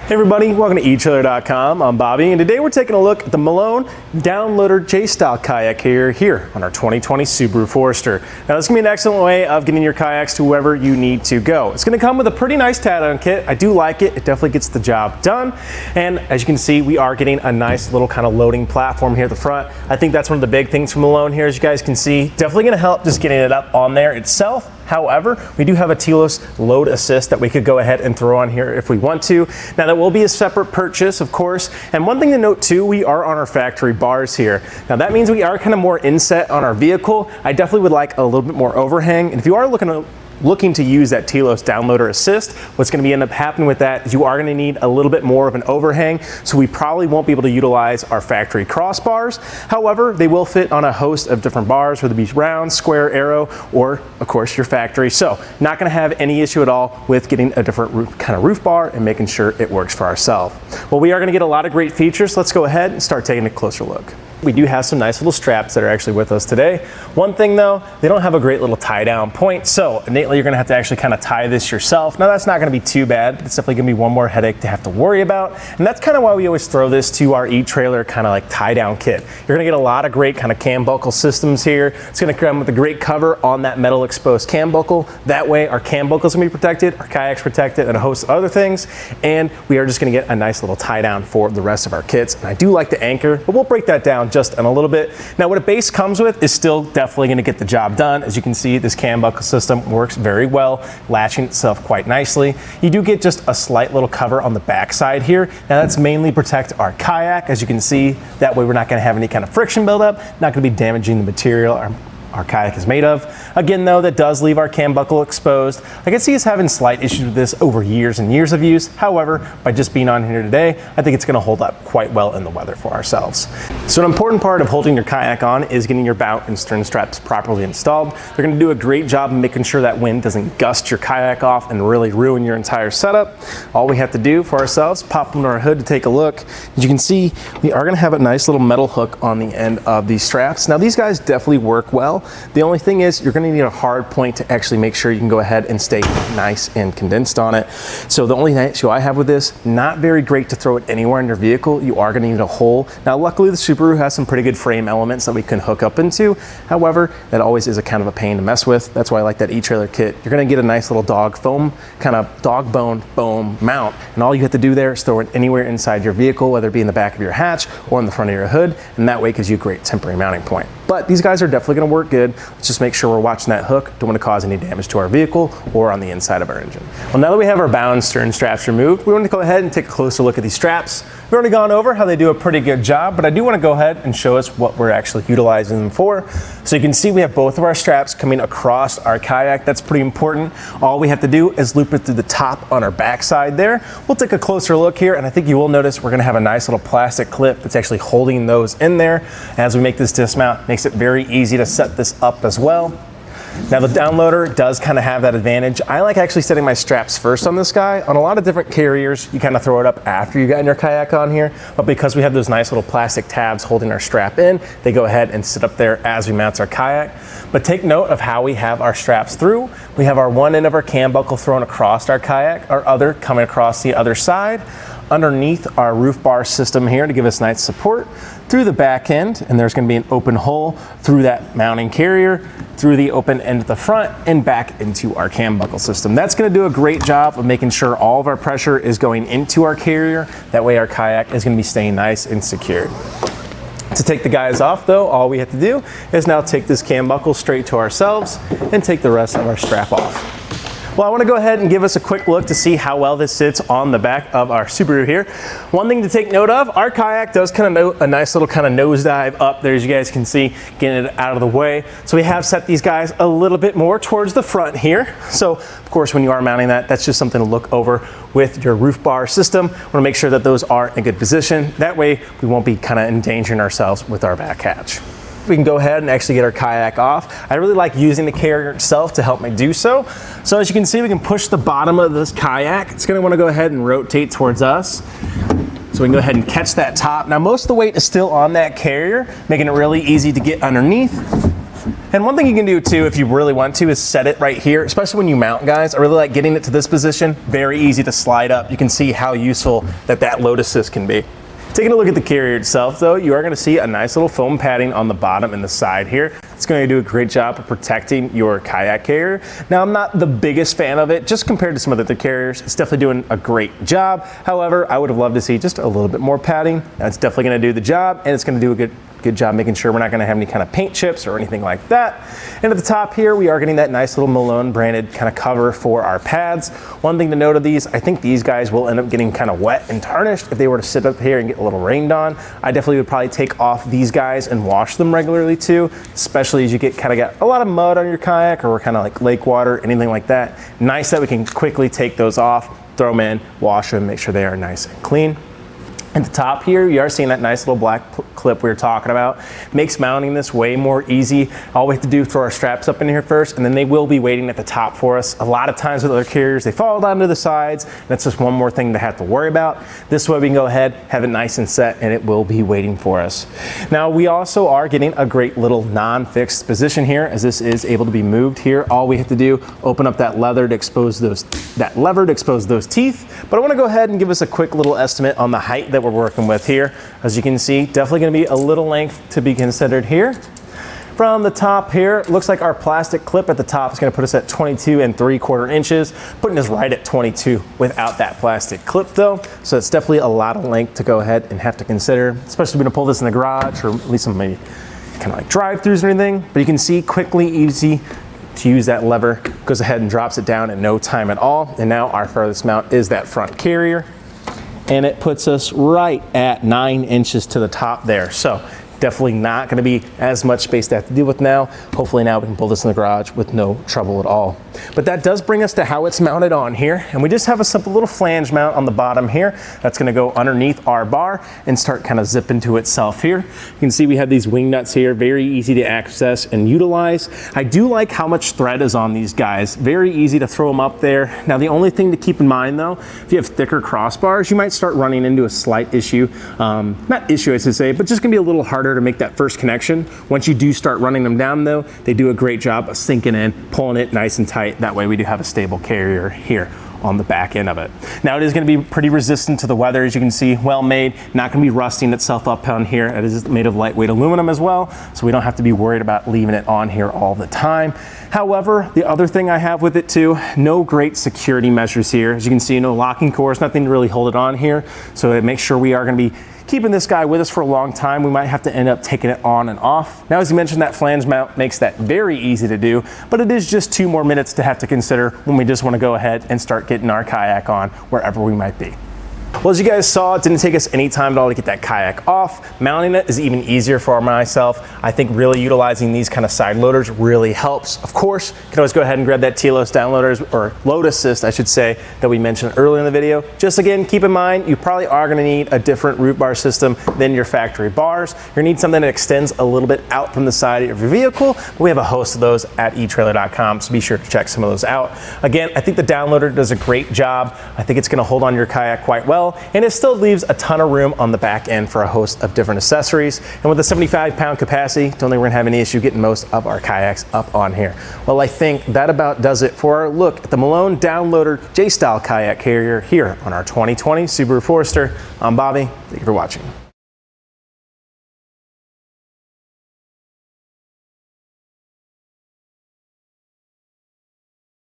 Hey everybody, welcome to etrailer.com. I'm Bobby, and today we're taking a look at the Malone downloader J-style kayak carrier here on our 2020 Subaru Forester. Now this is going to be an excellent way of getting your kayaks to wherever you need to go. It's going to come with a pretty nice tie-down kit. I do like it. It definitely gets the job done. And as you can see, we are getting a nice little kind of loading platform here at the front. I think that's one of the big things from Malone here, as you guys can see. Definitely going to help just getting it up on there itself. However, we do have a Telos load assist that we could go ahead and throw on here if we want to. Now that will be a separate purchase, of course. And one thing to note too, we are on our factory bars here. Now that means we are kind of more inset on our vehicle. I definitely would like a little bit more overhang. And if you are looking to use that Telos downloader assist, what's going to end up happening with that is you are going to need a little bit more of an overhang, so we probably won't be able to utilize our factory crossbars. However, they will fit on a host of different bars, whether it be round, square, arrow, or of course your factory. So not going to have any issue at all with getting a different roof bar and making sure it works for ourselves. Well, we are going to get a lot of great features. Let's go ahead and start taking a closer look. We do have some nice little straps that are actually with us today. One thing though, they don't have a great little tie down point, so innately you're gonna have to actually kind of tie this yourself. Now that's not gonna be too bad, but it's definitely gonna be one more headache to have to worry about. And that's kind of why we always throw this to our eTrailer kind of like tie down kit. You're gonna get a lot of great kind of cam buckle systems here. It's gonna come with a great cover on that metal exposed cam buckle. That way our cam buckle's gonna be protected, our kayak's protected, and a host of other things. And we are just gonna get a nice little tie down for the rest of our kits. And I do like the anchor, but we'll break that down just in a little bit. Now what a base comes with is still definitely going to get the job done. As you can see, this cam buckle system works very well, latching itself quite nicely. You do get just a slight little cover on the back side here. Now that's mainly protect our kayak. As you can see, that way we're not going to have any kind of friction buildup, not going to be damaging the material our kayak is made of. Again though, that does leave our cam buckle exposed. I can see us having slight issues with this over years and years of use. However, by just being on here today, I think it's gonna hold up quite well in the weather for ourselves. So an important part of holding your kayak on is getting your bow and stern straps properly installed. They're gonna do a great job of making sure that wind doesn't gust your kayak off and really ruin your entire setup. All we have to do for ourselves, pop them to our hood to take a look. As you can see, we are gonna have a nice little metal hook on the end of these straps. Now these guys definitely work well. The only thing is you're going to need a hard point to actually make sure you can go ahead and stay nice and condensed on it. So the only issue I have with this, not very great to throw it anywhere in your vehicle. You are going to need a hole. Now luckily the Subaru has some pretty good frame elements that we can hook up into. However, that always is a kind of a pain to mess with. That's why I like that eTrailer kit. You're going to get a nice little dog bone foam mount, and all you have to do there is throw it anywhere inside your vehicle, whether it be in the back of your hatch or in the front of your hood, and that way gives you a great temporary mounting point. But these guys are definitely going to work good. Let's just make sure we're watching that hook. Don't want to cause any damage to our vehicle or on the inside of our engine. Well, now that we have our bow and stern straps removed, we want to go ahead and take a closer look at these straps. We've already gone over how they do a pretty good job, but I do want to go ahead and show us what we're actually utilizing them for. So you can see we have both of our straps coming across our kayak. That's pretty important. All we have to do is loop it through the top on our backside there. We'll take a closer look here, and I think you will notice we're going to have a nice little plastic clip that's actually holding those in there. As we make this dismount, makes it very easy to set this up as well. Now the downloader does kind of have that advantage. I like actually setting my straps first on this guy. On a lot of different carriers, you kind of throw it up after you got your kayak on here, but because we have those nice little plastic tabs holding our strap in, they go ahead and sit up there as we mount our kayak. But take note of how we have our straps through. We have our one end of our cam buckle thrown across our kayak, our other coming across the other side, underneath our roof bar system here to give us nice support, through the back end, and there's going to be an open hole through that mounting carrier, through the open end at the front, and back into our cam buckle system. That's going to do a great job of making sure all of our pressure is going into our carrier. That way our kayak is going to be staying nice and secure. To take the guys off though, all we have to do is now take this cam buckle straight to ourselves and take the rest of our strap off. Well, I want to go ahead and give us a quick look to see how well this sits on the back of our Subaru here. One thing to take note of, our kayak does kind of a nice little kind of nosedive up there, as you guys can see, getting it out of the way. So we have set these guys a little bit more towards the front here. So of course, when you are mounting that, that's just something to look over with your roof bar system. We want to make sure that those are in a good position. That way we won't be kind of endangering ourselves with our back hatch. We can go ahead and actually get our kayak off. I really like using the carrier itself to help me do so. So as you can see, we can push the bottom of this kayak. It's going to want to go ahead and rotate towards us. So we can go ahead and catch that top. Now most of the weight is still on that carrier, making it really easy to get underneath. And one thing you can do too, if you really want to, is set it right here, especially when you mount, guys. I really like getting it to this position. Very easy to slide up. You can see how useful that load assist can be. Taking a look at the carrier itself though, you are going to see a nice little foam padding on the bottom and the side here. It's going to do a great job of protecting your kayak carrier. Now, I'm not the biggest fan of it, just compared to some of the other carriers. It's definitely doing a great job. However, I would have loved to see just a little bit more padding. That's definitely going to do the job, and it's going to do a good job making sure we're not going to have any kind of paint chips or anything like that. And at the top here, we are getting that nice little Malone branded kind of cover for our pads. One thing to note of these, I think these guys will end up getting kind of wet and tarnished if they were to sit up here and get a little rained on. I definitely would probably take off these guys and wash them regularly too, especially as you get a lot of mud on your kayak or kind of like lake water, anything like that. Nice that we can quickly take those off, throw them in, wash them, make sure they are nice and clean. At the top here, you are seeing that nice little black clip we were talking about. Makes mounting this way more easy. All we have to do is throw our straps up in here first, and then they will be waiting at the top for us. A lot of times with other carriers, they fall down to the sides. That's just one more thing to have to worry about. This way we can go ahead, have it nice and set, and it will be waiting for us. Now, we also are getting a great little non-fixed position here, as this is able to be moved here. All we have to do, open up that lever to expose those teeth. But I want to go ahead and give us a quick little estimate on the height that we're working with here. As you can see, definitely going to be a little length to be considered here. From the top here, it looks like our plastic clip at the top is going to put us at 22 3/4 inches, putting us right at 22 without that plastic clip though. So it's definitely a lot of length to go ahead and have to consider, especially when to pull this in the garage or at least some maybe kind of like drive-throughs or anything. But you can see quickly, easy to use that lever, goes ahead and drops it down in no time at all. And now our furthest mount is that front carrier, and it puts us right at 9 inches to the top there. So definitely not going to be as much space to have to deal with now. Hopefully now we can pull this in the garage with no trouble at all. But that does bring us to how it's mounted on here. And we just have a simple little flange mount on the bottom here. That's going to go underneath our bar and start kind of zipping to itself here. You can see we have these wing nuts here, very easy to access and utilize. I do like how much thread is on these guys. Very easy to throw them up there. Now the only thing to keep in mind though, if you have thicker crossbars, you might start running into a slight issue. Not issue I should say, but just going to be a little harder to make that first connection. Once you do start running them down though, they do a great job of sinking in, pulling it nice and tight. That way we do have a stable carrier here on the back end of it. Now it is going to be pretty resistant to the weather, as you can see, well made, not going to be rusting itself up on here. It is made of lightweight aluminum as well, so we don't have to be worried about leaving it on here all the time. However, the other thing I have with it too, no great security measures here. As you can see, no locking cores, nothing to really hold it on here. So it makes sure we are going to be keeping this guy with us for a long time. We might have to end up taking it on and off. Now, as you mentioned, that flange mount makes that very easy to do, but it is just 2 more minutes to have to consider when we just want to go ahead and start getting our kayak on wherever we might be. Well, as you guys saw, it didn't take us any time at all to get that kayak off. Mounting it is even easier for myself. I think really utilizing these kind of side loaders really helps. Of course, you can always go ahead and grab that Telos downloaders, or load assist, I should say, that we mentioned earlier in the video. Just again, keep in mind, you probably are going to need a different root bar system than your factory bars. You're going to need something that extends a little bit out from the side of your vehicle. We have a host of those at etrailer.com, so be sure to check some of those out. Again, I think the downloader does a great job. I think it's going to hold on your kayak quite well, and it still leaves a ton of room on the back end for a host of different accessories. And with a 75-pound capacity, don't think we're gonna have any issue getting most of our kayaks up on here. Well, I think that about does it for our look at the Malone Downloader J-Style kayak carrier here on our 2020 Subaru Forester. I'm Bobby, thank you for watching.